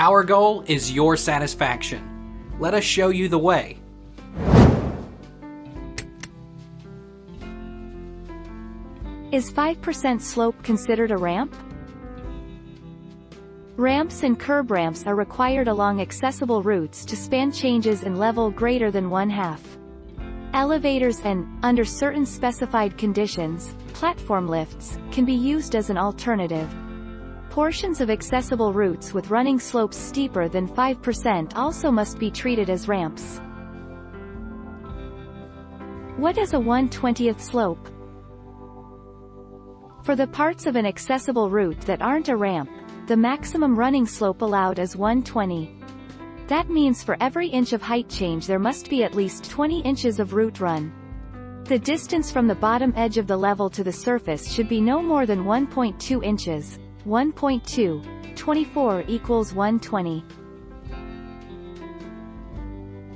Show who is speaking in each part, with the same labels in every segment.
Speaker 1: Our goal is your satisfaction. Let us show you the way.
Speaker 2: Is 5% slope considered a ramp? Ramps and curb ramps are required along accessible routes to span changes in level greater than 1/2. Elevators and, under certain specified conditions, platform lifts, can be used as an alternative. Portions of accessible routes with running slopes steeper than 5% also must be treated as ramps. What is a 1/20th slope? For the parts of an accessible route that aren't a ramp, the maximum running slope allowed is 1/20. That means for every inch of height change there must be at least 20 inches of route run. The distance from the bottom edge of the level to the surface should be no more than 1.2 inches. 1.2, 24 equals 120.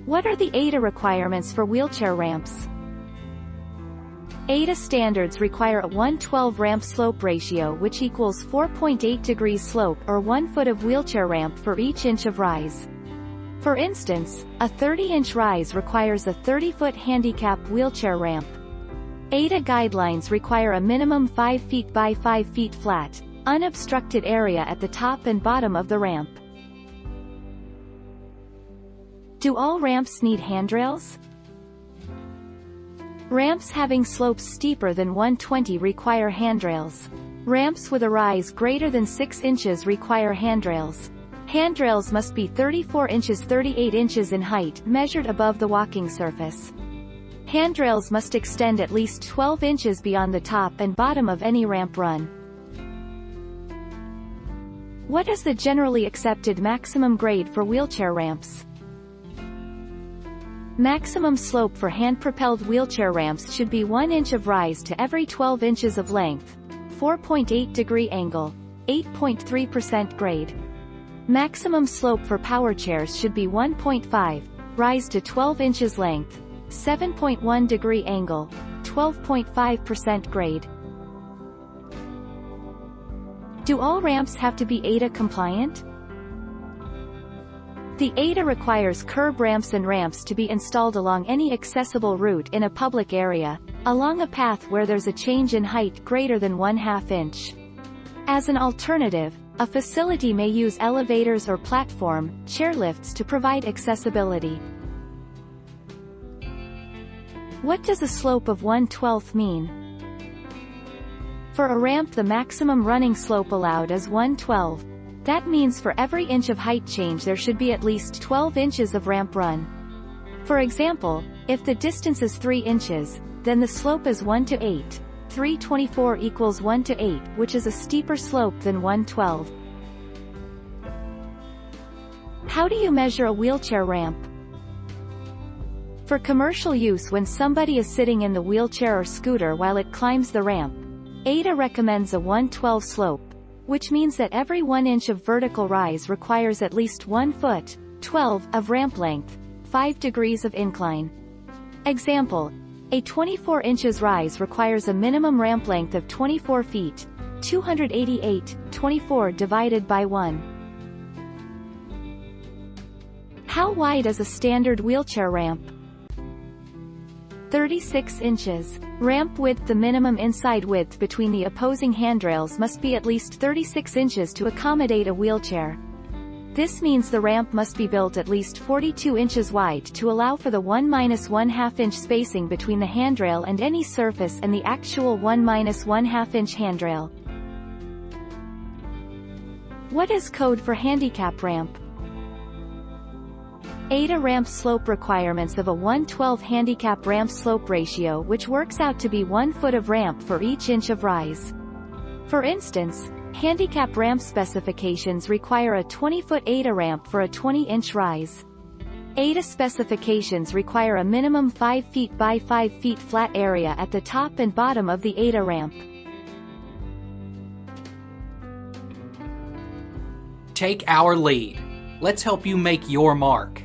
Speaker 2: What are the ADA requirements for wheelchair ramps? ADA standards require a 1:12 ramp slope ratio, which equals 4.8 degrees slope or 1 foot of wheelchair ramp for each inch of rise. For instance, a 30-inch rise requires a 30-foot handicap wheelchair ramp. ADA guidelines require a minimum 5 feet by 5 feet flat, unobstructed area at the top and bottom of the ramp. Do all ramps need handrails? Ramps having slopes steeper than 120 require handrails. Ramps with a rise greater than 6 inches require handrails. Handrails must be 34 inches 38 inches in height measured above the walking surface. Handrails must extend at least 12 inches beyond the top and bottom of any ramp run. What is the generally accepted maximum grade for wheelchair ramps? Maximum slope for hand-propelled wheelchair ramps should be 1 inch of rise to every 12 inches of length, 4.8 degree angle, 8.3% grade. Maximum slope for power chairs should be 1.5, rise to 12 inches length, 7.1 degree angle, 12.5% grade. Do all ramps have to be ADA compliant? The ADA requires curb ramps and ramps to be installed along any accessible route in a public area, along a path where there's a change in height greater than 1/2 inch. As an alternative, a facility may use elevators or platform, chairlifts to provide accessibility. What does a slope of 1/12 mean? For a ramp, the maximum running slope allowed is 1/12. That means for every inch of height change there should be at least 12 inches of ramp run. For example, if the distance is 3 inches, then the slope is 1/8. 3/24 equals 1/8, which is a steeper slope than 1/12. How do you measure a wheelchair ramp? For commercial use, when somebody is sitting in the wheelchair or scooter while it climbs the ramp, ADA recommends a 1/12 slope, which means that every 1 inch of vertical rise requires at least 1 foot, 12, of ramp length, 5 degrees of incline. Example: a 24 inches rise requires a minimum ramp length of 24 feet, 288, 24 divided by 1. How wide is a standard wheelchair ramp? 36 inches. Ramp width: the minimum inside width between the opposing handrails must be at least 36 inches to accommodate a wheelchair. This means the ramp must be built at least 42 inches wide to allow for the 1-1/2 inch spacing between the handrail and any surface and the actual 1-1/2 inch handrail. What is code for handicap ramp? ADA ramp slope requirements of a 1/12 handicap ramp slope ratio, which works out to be 1 foot of ramp for each inch of rise. For instance, handicap ramp specifications require a 20-foot ADA ramp for a 20-inch rise. ADA specifications require a minimum 5 feet by 5 feet flat area at the top and bottom of the ADA ramp.
Speaker 1: Take our lead. Let's help you make your mark.